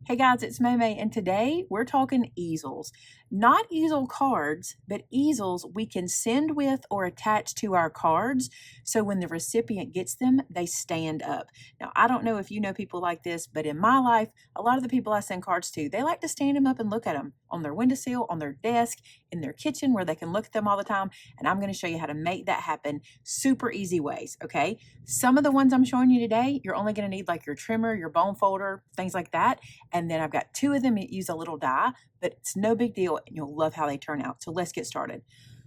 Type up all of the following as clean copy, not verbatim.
Hey guys, it's Maymay, and today we're talking easels. Not easel cards, but easels we can send with or attach to our cards so when the recipient gets them, they stand up. Now, I don't know if you know people like this, but in my life, a lot of the people I send cards to, they like to stand them up and look at them on their windowsill, on their desk, in their kitchen where they can look at them all the time. And I'm going to show you how to make that happen super easy ways, okay? Some of the ones I'm showing you today, you're only going to need like your trimmer, your bone folder, things like that. And then I've got two of them that use a little die, but it's no big deal and you'll love how they turn out. So let's get started.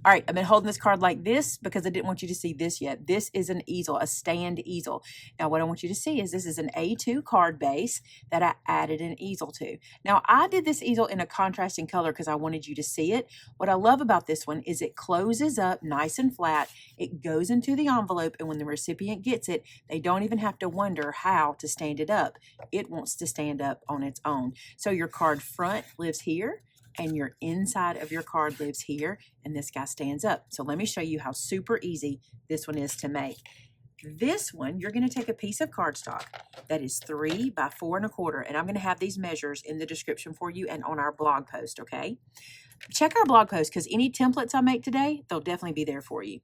All right, I've been holding this card like this because I didn't want you to see this yet. This is an easel, a stand easel. Now what I want you to see is this is an A2 card base that I added an easel to. Now I did this easel in a contrasting color because I wanted you to see it. What I love about this one is it closes up nice and flat. It goes into the envelope, and when the recipient gets it, they don't even have to wonder how to stand it up. It wants to stand up on its own. So your card front lives here, and your inside of your card lives here, and this guy stands up. So let me show you how super easy this one is to make. This one, you're going to take a piece of cardstock that is 3 by 4 1/4, and I'm going to have these measures in the description for you and on our blog post, okay? Check our blog post because any templates I make today, they'll definitely be there for you.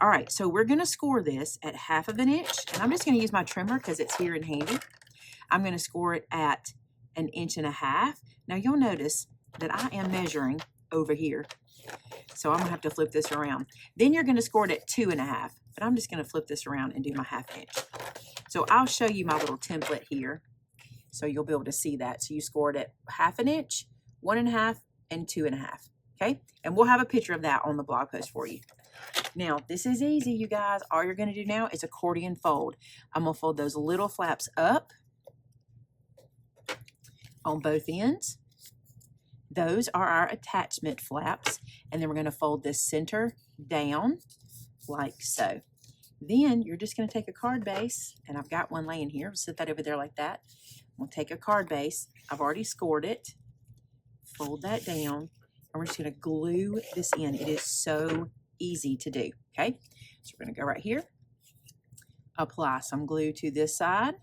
All right, so we're going to score this at 1/2 inch, and I'm just going to use my trimmer because it's here and handy. I'm going to score it at 1.5 inches. Now you'll notice that I am measuring over here. So I'm gonna have to flip this around. Then you're gonna score it at 2.5, but I'm just gonna flip this around and do my 1/2 inch. So I'll show you my little template here so you'll be able to see that. So you scored it 1/2 inch, 1.5, and 2.5, okay? And we'll have a picture of that on the blog post for you. Now, this is easy, you guys. All you're gonna do now is accordion fold. I'm gonna fold those little flaps up on both ends. Those are our attachment flaps, and then we're going to fold this center down like so. Then you're just going to take a card base, and I've got one laying here. Set that over there like that. We'll take a card base. I've already scored it. Fold that down, and we're just going to glue this in. It is so easy to do, okay? So we're going to go right here. Apply some glue to this side,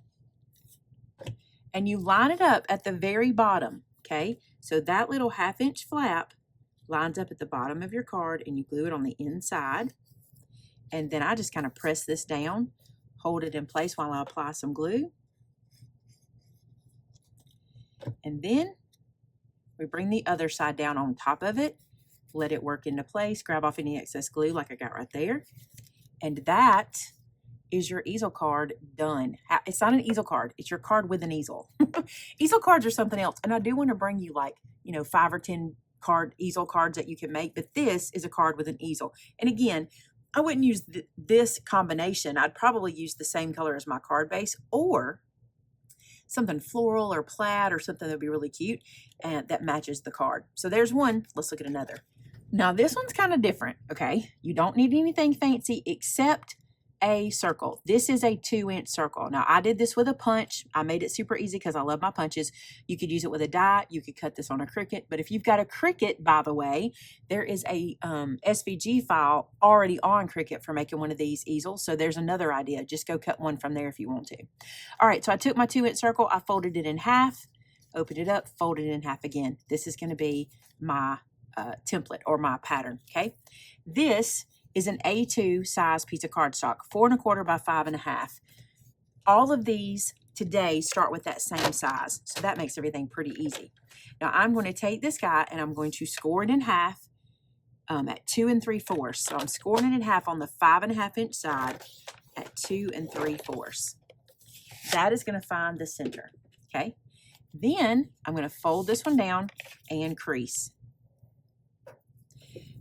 and you line it up at the very bottom, okay? So that little 1/2 inch flap lines up at the bottom of your card, and you glue it on the inside. And then I just kind of press this down, hold it in place while I apply some glue. And then we bring the other side down on top of it, let it work into place, grab off any excess glue like I got right there. And that is your easel card done. It's not an easel card. It's your card with an easel. Easel cards are something else. And I do want to bring you 5 or 10 easel cards that you can make, but this is a card with an easel. And again, I wouldn't use this combination. I'd probably use the same color as my card base or something floral or plaid or something that would be really cute and that matches the card. So there's one. Let's look at another. Now this one's kind of different, okay? You don't need anything fancy except a circle. This is a 2-inch circle. Now I did this with a punch. I made it super easy because I love my punches. You could use it with a die. You could cut this on a Cricut. But if you've got a Cricut, by the way, there is a SVG file already on Cricut for making one of these easels. So there's another idea. Just go cut one from there if you want to. All right, so I took my 2-inch circle. I folded it in half, opened it up, folded it in half again. This is going to be my template or my pattern, okay? This is an A2 size piece of cardstock, 4 1/4 by 5 1/2. All of these today start with that same size, so that makes everything pretty easy. Now I'm going to take this guy and I'm going to score it in half at 2 3/4. So I'm scoring it in half on the 5 1/2 inch side at 2 3/4. That is going to find the center, okay? Then I'm going to fold this one down and crease.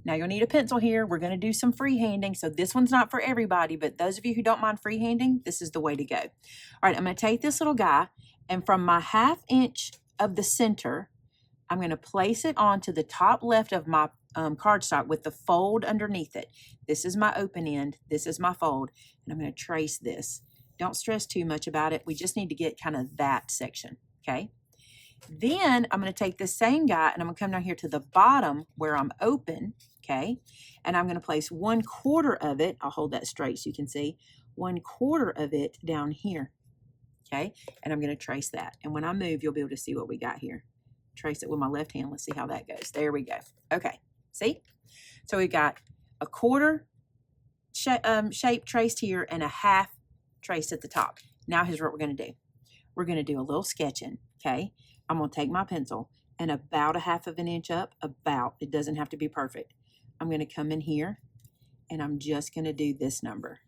Now you'll need a pencil here. We're going to do some freehanding. So this one's not for everybody, but those of you who don't mind freehanding, this is the way to go. All right, I'm going to take this little guy, and from my 1/2 inch of the center, I'm going to place it onto the top left of my cardstock with the fold underneath it. This is my open end. This is my fold, and I'm going to trace this. Don't stress too much about it. We just need to get kind of that section, okay? Then I'm going to take this same guy and I'm going to come down here to the bottom where I'm open, okay? And I'm going to place 1/4 of it. I'll hold that straight so you can see. 1/4 of it down here, okay? And I'm going to trace that. And when I move, you'll be able to see what we got here. Trace it with my left hand. Let's see how that goes. There we go. Okay, see? So we got a quarter shape traced here and a half traced at the top. Now here's what we're going to do. We're going to do a little sketching, okay? I'm going to take my pencil and about a half of an inch up, it doesn't have to be perfect. I'm going to come in here and I'm just going to do this number.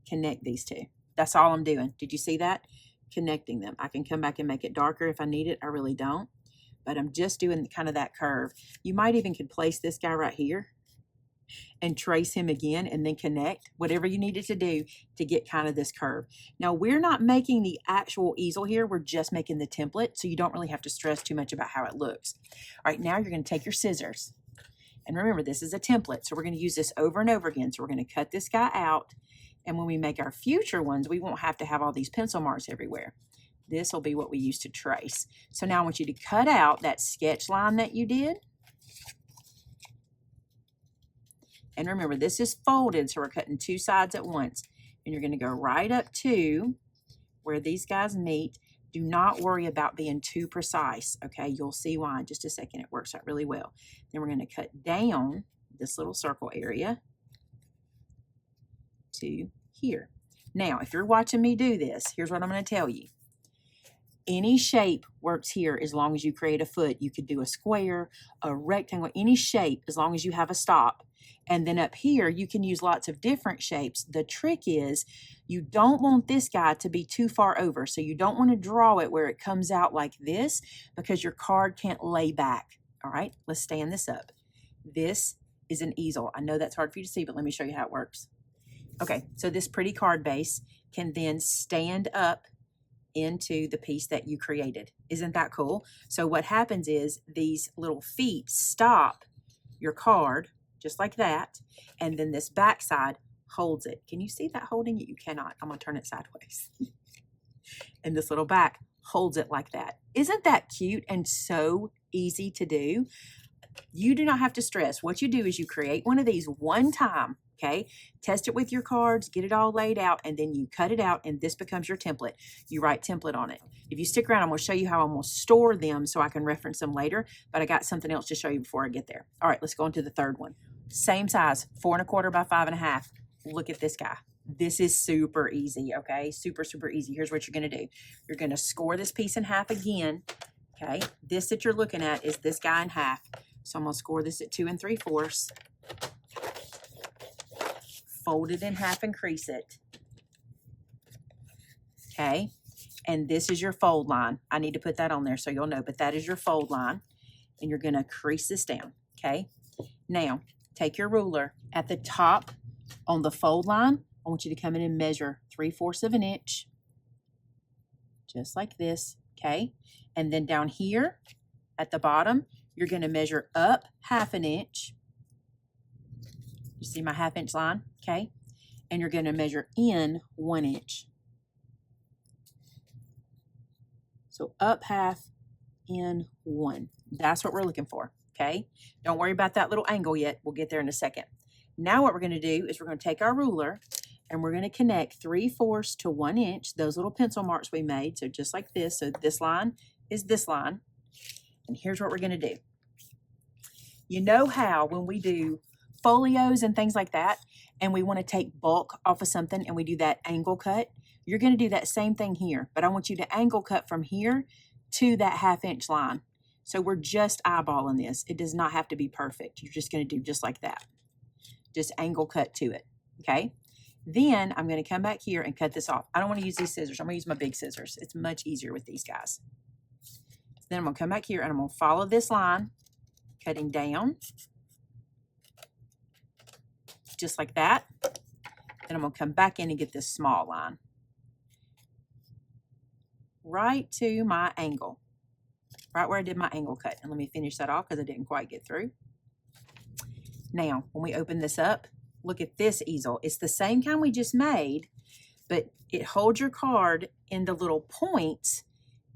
Connect these two. That's all I'm doing. Did you see that? Connecting them. I can come back and make it darker if I need it. I really don't. But I'm just doing kind of that curve. You might even could place this guy right here and trace him again and then connect whatever you needed to do to get kind of this curve. Now we're not making the actual easel here, we're just making the template, so you don't really have to stress too much about how it looks. All right, now you're going to take your scissors, and remember this is a template, so we're going to use this over and over again. So we're going to cut this guy out, and when we make our future ones, we won't have to have all these pencil marks everywhere. This will be what we use to trace. So now I want you to cut out that sketch line that you did. And remember, this is folded, so we're cutting two sides at once. And you're going to go right up to where these guys meet. Do not worry about being too precise, okay? You'll see why in just a second. It works out really well. Then we're going to cut down this little circle area to here. Now, if you're watching me do this, here's what I'm going to tell you. Any shape works here as long as you create a foot. You could do a square, a rectangle, any shape as long as you have a stop. And then up here, you can use lots of different shapes. The trick is you don't want this guy to be too far over. So you don't want to draw it where it comes out like this because your card can't lay back. All right, let's stand this up. This is an easel. I know that's hard for you to see, but let me show you how it works. Okay, so this pretty card base can then stand up into the piece that you created. Isn't that cool? So what happens is these little feet stop your card just like that, and then this back side holds it. Can you see that holding it? You cannot. I'm gonna turn it sideways. And this little back holds it like that. Isn't that cute and so easy to do? You do not have to stress. What you do is you create one of these one time, okay? Test it with your cards, get it all laid out, and then you cut it out, and this becomes your template. You write template on it. If you stick around, I'm going to show you how I'm going to store them so I can reference them later, but I got something else to show you before I get there. All right, let's go on to the third one. Same size, 4 1/4 by 5 1/2. Look at this guy. This is super easy, okay? Super, super easy. Here's what you're going to do. You're going to score this piece in half again, okay? This that you're looking at is this guy in half. So I'm going to score this at 2 3/4. Fold it in half and crease it. Okay. And this is your fold line. I need to put that on there so you'll know, but that is your fold line. And you're going to crease this down. Okay. Now, take your ruler. At the top on the fold line, I want you to come in and measure 3/4 of an inch. Just like this. Okay. And then down here at the bottom, you're going to measure up 1/2 an inch. You see my 1/2 inch line? Okay. And you're going to measure in 1 inch. So up 1/2, in 1. That's what we're looking for. Okay. Don't worry about that little angle yet. We'll get there in a second. Now what we're going to do is we're going to take our ruler and we're going to connect 3/4 to 1 inch, those little pencil marks we made. So just like this. So this line is this line. And here's what we're going to do. You know how when we do folios and things like that, and we want to take bulk off of something and we do that angle cut, you're going to do that same thing here. But I want you to angle cut from here to that 1/2 inch line. So we're just eyeballing this. It does not have to be perfect. You're just going to do just like that. Just angle cut to it. Okay. Then I'm going to come back here and cut this off. I don't want to use these scissors. I'm going to use my big scissors. It's much easier with these guys. Then I'm going to come back here and I'm going to follow this line, cutting down. Just like that. Then I'm going to come back in and get this small line. Right to my angle. Right where I did my angle cut. And let me finish that off because I didn't quite get through. Now, when we open this up, look at this easel. It's the same kind we just made, but it holds your card in the little points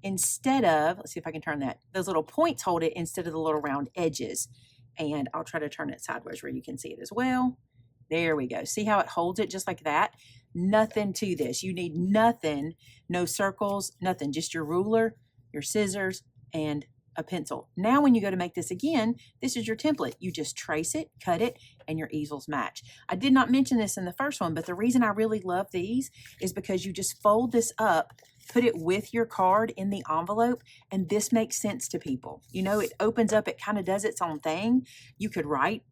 instead of, let's see if I can turn that. Those little points hold it instead of the little round edges. And I'll try to turn it sideways where you can see it as well. There we go. See how it holds it just like that? nothing to this. You need nothing, no circles, nothing, just your ruler, your scissors, and a pencil. Now when you go to make this again, this is your template. You just trace it, cut it, and your easels match. I did not mention this in the first one, but the reason I really love these is because you just fold this up, put it with your card in the envelope, and this makes sense to people. You know, it opens up, it kind of does its own thing. You could write,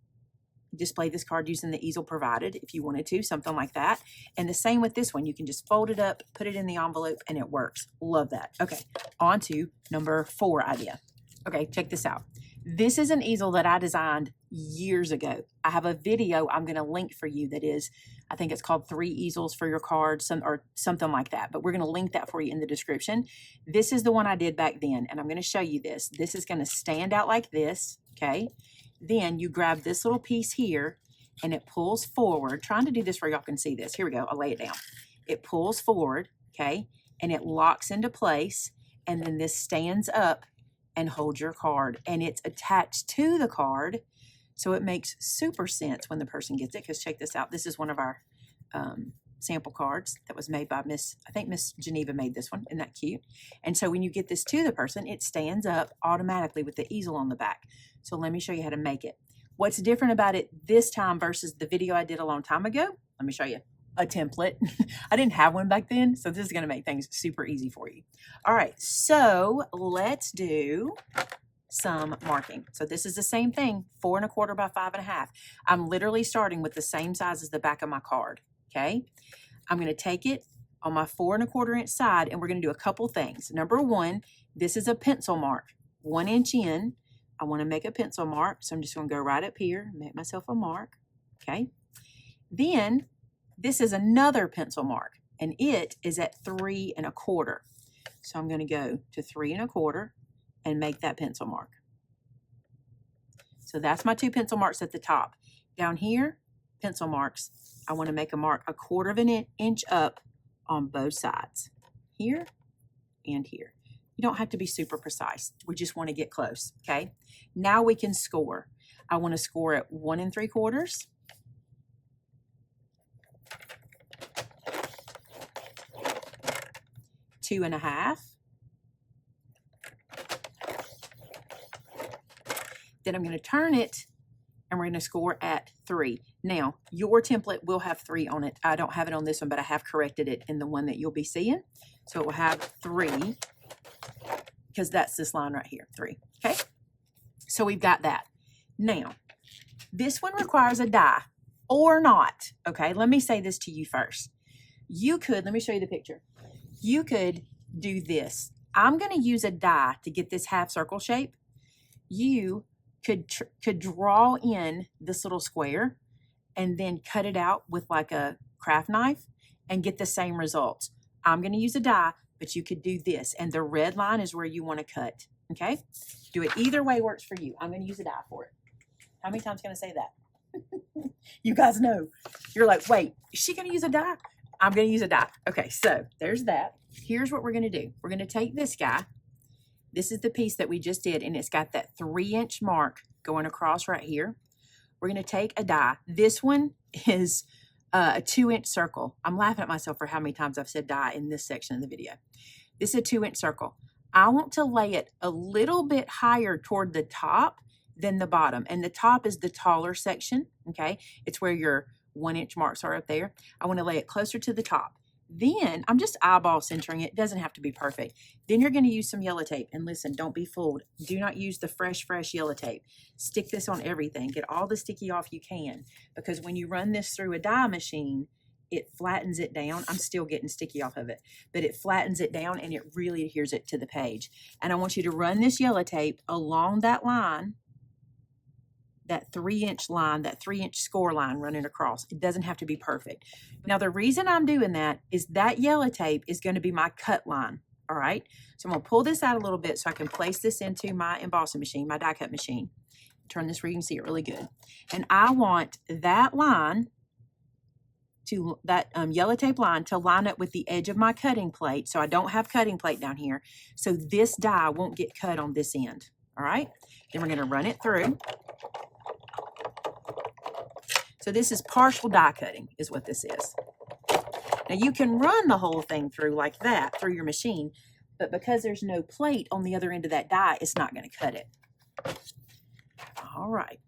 display this card using the easel provided if you wanted to, something like that. And the same with this one. You can just fold it up, put it in the envelope, and it works. Love that. Okay, on to number 4 idea. Okay, check this out. This is an easel that I designed years ago. I have a video I'm going to link for you that is, I think it's called 3 Easels for Your Cards, or something like that. But we're going to link that for you in the description. This is the one I did back then, and I'm going to show you this. This is going to stand out like this, okay? Then you grab this little piece here, and it pulls forward. Trying to do this where y'all can see this. Here we go. I'll lay it down. It pulls forward, okay? And it locks into place, and then this stands up and hold your card, and it's attached to the card, so it makes super sense when the person gets it. Because check this out, this is one of our sample cards that was made by I think Miss Geneva made this one. Isn't that cute? And so when you get this to the person, it stands up automatically with the easel on the back. So let me show you how to make it. What's different about it this time versus the video I did a long time ago? Let me show you. A template. I didn't have one back then, so this is going to make things super easy for you. All right, so let's do some marking. So this is the same thing, 4 1/4 by 5 1/2. I'm literally starting with the same size as the back of my card, okay? I'm going to take it on my 4 1/4 inch side, and we're going to do a couple things. Number 1, this is a pencil mark, 1 inch in. I want to make a pencil mark, so I'm just going to go right up here, make myself a mark, okay? Then this is another pencil mark, and it is at 3 1/4. So I'm going to go to 3 1/4 and make that pencil mark. So that's my 2 pencil marks at the top. Down here, pencil marks. I want to make a mark 1/4 of an inch up on both sides, here and here. You don't have to be super precise. We just want to get close, okay? Now we can score. I want to score at 1 3/4. 2 1/2. Then I'm going to turn it, and we're going to score at 3. Now, your template will have 3 on it. I don't have it on this one, but I have corrected it in the one that you'll be seeing. So it will have 3, because that's this line right here, 3. Okay? So we've got that. Now, this one requires a die or not. Okay? Let me say this to you first. You could, let me show you the picture. You could do this. I'm going to use a die to get this half circle shape. You could draw in this little square and then cut it out with like a craft knife and get the same results. I'm going to use a die, but you could do this. And the red line is where you want to cut. Okay? Do it either way works for you. I'm going to use a die for it. How many times can I say that? You guys know. You're like, wait, is she going to use a die? I'm going to use a die. Okay, so there's that. Here's what we're going to do. We're going to take this guy. This is the piece that we just did, and it's got that 3 inch mark going across right here. We're going to take a die. This one is a 2 inch circle. I'm laughing at myself for how many times I've said die in this section of the video. This is a 2 inch circle. I want to lay it a little bit higher toward the top than the bottom, and the top is the taller section, okay? It's where your 1 inch marks are up there. I want to lay it closer to the top. Then I'm just eyeball centering it. It doesn't have to be perfect. Then you're going to use some yellow tape. And listen, don't be fooled. Do not use the fresh yellow tape. Stick this on everything. Get all the sticky off you can. Because when you run this through a die machine, it flattens it down. I'm still getting sticky off of it. But it flattens it down and it really adheres it to the page. And I want you to run this yellow tape along that line, that 3 inch line, that 3 inch score line running across. It doesn't have to be perfect. Now, the reason I'm doing that is that yellow tape is going to be my cut line. All right. So I'm going to pull this out a little bit so I can place this into my embossing machine, my die cut machine. Turn this where you can see it really good. And I want that line to, that yellow tape line to line up with the edge of my cutting plate. So I don't have cutting plate down here. So this die won't get cut on this end. All right. Then we're going to run it through. So this is partial die cutting is what this is. Now you can run the whole thing through like that through your machine, but because there's no plate on the other end of that die, it's not going to cut it. All right,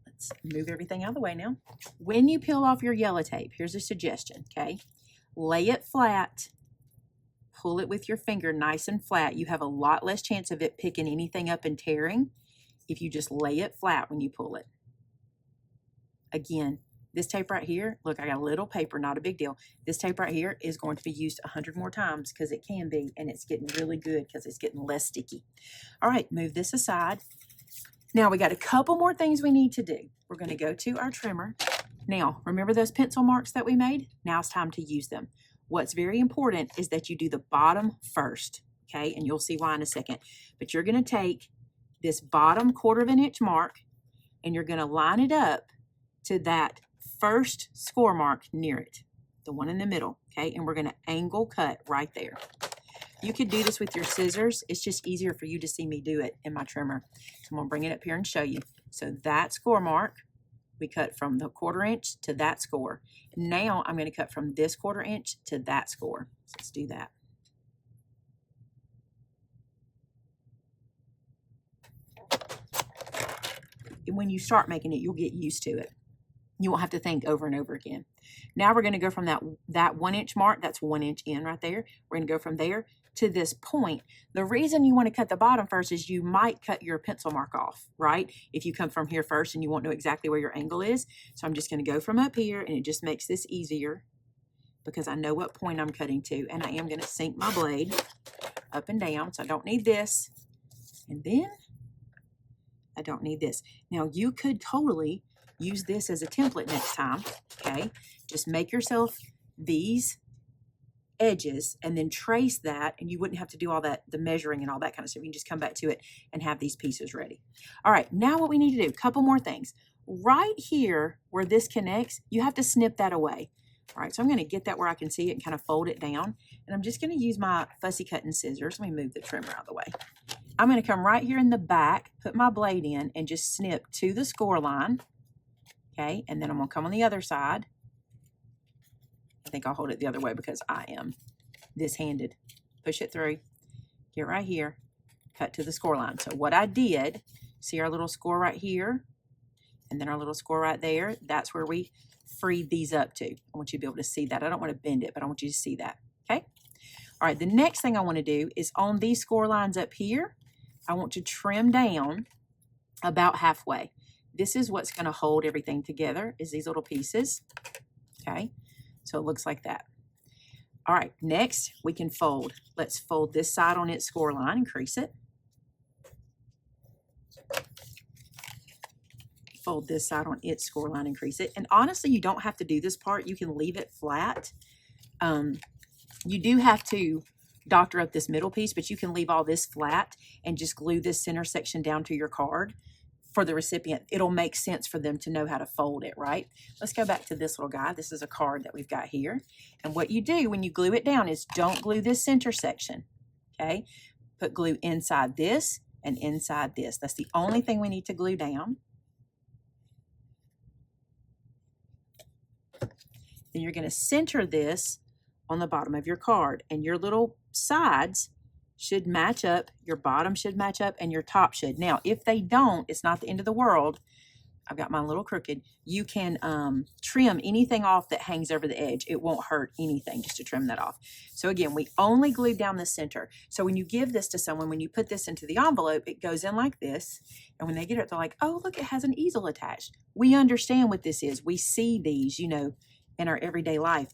let's move everything out of the way now. When you peel off your yellow tape, here's a suggestion, okay? Lay it flat, pull it with your finger nice and flat. You have a lot less chance of it picking anything up and tearing if you just lay it flat when you pull it. Again, this tape right here, look, I got a little paper, not a big deal. This tape right here is going to be used 100 more times because it can be, and it's getting really good because it's getting less sticky. All right, move this aside. Now we got a couple more things we need to do. We're going to go to our trimmer. Now, remember those pencil marks that we made? Now it's time to use them. What's very important is that you do the bottom first, okay? And you'll see why in a second. But you're going to take this bottom 1/4 inch mark and you're going to line it up to that first score mark near it, the one in the middle, okay? And we're going to angle cut right there. You could do this with your scissors. It's just easier for you to see me do it in my trimmer. So I'm going to bring it up here and show you. So that score mark, we cut from the 1/4 inch to that score. Now I'm going to cut from this 1/4 inch to that score. So let's do that. When you start making it, you'll get used to it. You won't have to think over and over again. Now we're going to go from that 1 inch mark, that's 1 inch in right there. We're going to go from there to this point. The reason you want to cut the bottom first is you might cut your pencil mark off, right? If you come from here first and you won't know exactly where your angle is. So I'm just going to go from up here, and it just makes this easier because I know what point I'm cutting to. And I am going to sink my blade up and down. So I don't need this. And then I don't need this. Now you could totally use this as a template next time, okay? Just make yourself these edges and then trace that, and you wouldn't have to do all that, the measuring and all that kind of stuff. You can just come back to it and have these pieces ready. All right, now what we need to do, a couple more things. Right here where this connects, you have to snip that away. All right, so I'm going to get that where I can see it and kind of fold it down. And I'm just going to use my fussy cutting scissors. Let me move the trimmer out of the way. I'm going to come right here in the back, put my blade in, and just snip to the score line. Okay, and then I'm going to come on the other side. I think I'll hold it the other way because I am this-handed. Push it through, get right here, cut to the score line. So what I did, see our little score right here, and then our little score right there, that's where we freed these up to. I want you to be able to see that. I don't want to bend it, but I want you to see that, okay? All right, the next thing I want to do is on these score lines up here, I want to trim down about halfway. This is what's going to hold everything together, is these little pieces, okay? So it looks like that. All right, next we can fold. Let's fold this side on its score line and crease it. Fold this side on its score line and crease it. And honestly, you don't have to do this part. You can leave it flat. You do have to doctor up this middle piece, but you can leave all this flat and just glue this center section down to your card. For the recipient, it'll make sense for them to know how to fold it, right? Let's go back to this little guy. This is a card that we've got here. And what you do when you glue it down is don't glue this center section, okay? Put glue inside this and inside this. That's the only thing we need to glue down. Then you're going to center this on the bottom of your card, and your little sides should match up, your bottom should match up, and your top should. Now, if they don't, it's not the end of the world. I've got mine a little crooked. You can trim anything off that hangs over the edge. It won't hurt anything just to trim that off. So again, we only glued down the center. So when you give this to someone, when you put this into the envelope, it goes in like this. And when they get it, they're like, oh, look, it has an easel attached. We understand what this is. We see these, you know, in our everyday life.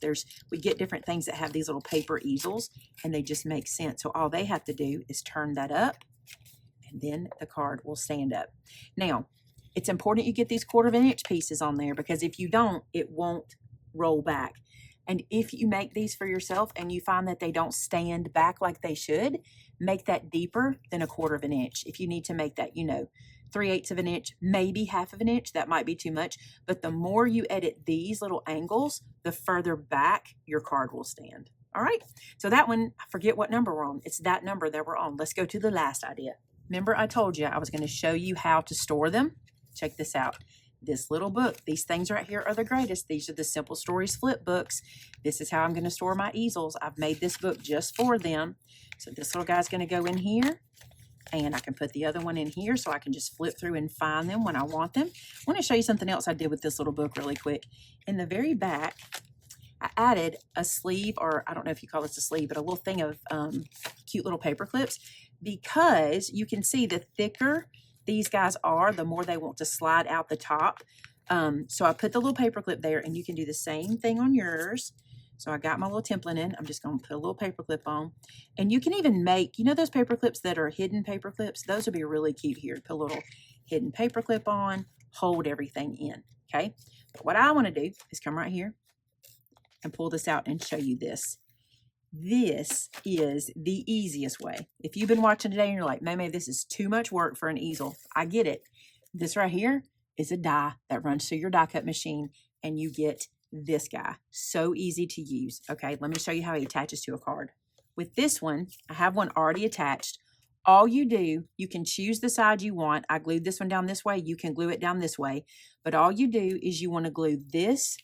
We get different things that have these little paper easels, and they just make sense. So all they have to do is turn that up, and then the card will stand up. Now, it's important you get these 1/4 inch pieces on there, because if you don't, it won't roll back. And if you make these for yourself and you find that they don't stand back like they should, make that deeper than 1/4 inch. If you need to make that, you know, 3/8 of an inch, maybe 1/2 of an inch, that might be too much. But the more you edit these little angles, the further back your card will stand. All right, so that one, I forget what number we're on. It's that number that we're on. Let's go to the last idea. Remember I told you I was going to show you how to store them? Check this out. this little book. These things right here are the greatest. These are the Simple Stories flip books. This is how I'm going to store my easels. I've made this book just for them. So this little guy's going to go in here, and I can put the other one in here so I can just flip through and find them when I want them. I want to show you something else I did with this little book really quick. In the very back, I added a sleeve, or I don't know if you call this a sleeve, but a little thing of cute little paper clips, because you can see the thicker these guys are, the more they want to slide out the top. So I put the little paper clip there, and you can do the same thing on yours. So I got my little template in. I'm just going to put a little paper clip on. And you can even make, you know those paper clips that are hidden paper clips? Those would be really cute here. Put a little hidden paper clip on, hold everything in, okay? But what I want to do is come right here and pull this out and show you this. This is the easiest way. If you've been watching today and you're like, Maymay, this is too much work for an easel, I get it. This right here is a die that runs through your die cut machine, and you get this guy. So easy to use. Okay, let me show you how he attaches to a card. With this one, I have one already attached. All you do, you can choose the side you want. I glued this one down this way. You can glue it down this way. But all you do is you want to glue this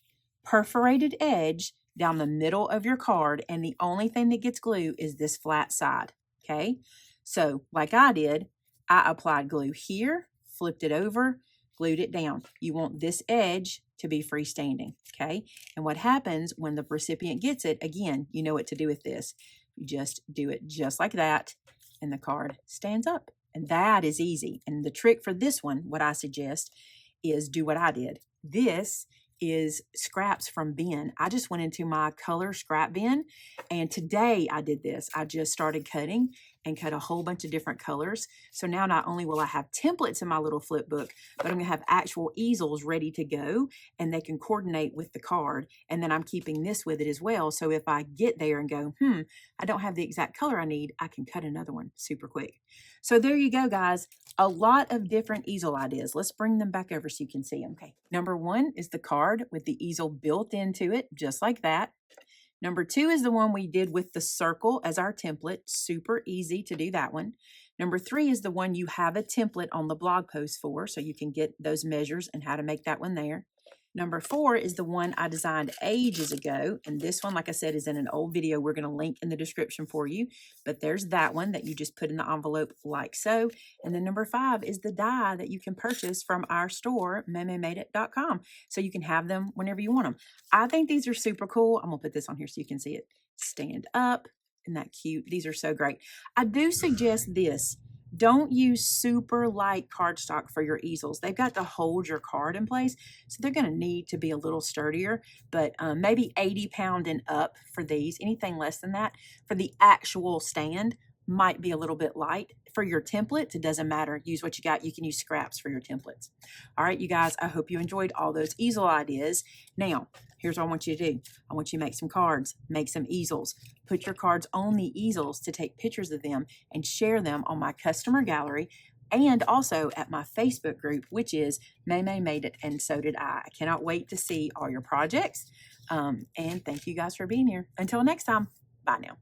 perforated edge down the middle of your card, and the only thing that gets glue is this flat side, okay? So, like I did, I applied glue here, flipped it over, glued it down. You want this edge to be freestanding, okay? And what happens when the recipient gets it, again, you know what to do with this. You just do it just like that, and the card stands up. And that is easy. And the trick for this one, what I suggest, is do what I did. This is scraps from bin. I just went into my color scrap bin, and today I did this. I just started cutting and cut a whole bunch of different colors. So now not only will I have templates in my little flip book, but I'm gonna have actual easels ready to go, and they can coordinate with the card. And then I'm keeping this with it as well. So if I get there and go, I don't have the exact color I need, I can cut another one super quick. So there you go, guys. A lot of different easel ideas. Let's bring them back over so you can see them. Okay, number one is the card with the easel built into it, just like that. Number two is the one we did with the circle as our template. Super easy to do that one. Number three is the one you have a template on the blog post for, so you can get those measures and how to make that one there. Number four is the one I designed ages ago, and this one, like I said, is in an old video we're going to link in the description for you. But there's that one that you just put in the envelope like so. And then number five is the die that you can purchase from our store, maymaymadeit.com, so you can have them whenever you want them. I think these are super cool. I'm going to put this on here so you can see it. Stand up. Isn't that cute? These are so great. I do suggest this. Don't use super light cardstock for your easels. They've got to hold your card in place, so they're going to need to be a little sturdier, but maybe 80 pound and up for these. Anything less than that for the actual stand might be a little bit light. For your templates, it doesn't matter. Use what you got. You can use scraps for your templates. All right, you guys, I hope you enjoyed all those easel ideas. Now, here's what I want you to do. I want you to make some cards, make some easels, put your cards on the easels to take pictures of them and share them on my customer gallery, and also at my Facebook group, which is Maymay Made It and So Did I. I cannot wait to see all your projects. And thank you guys for being here. Until next time, bye now.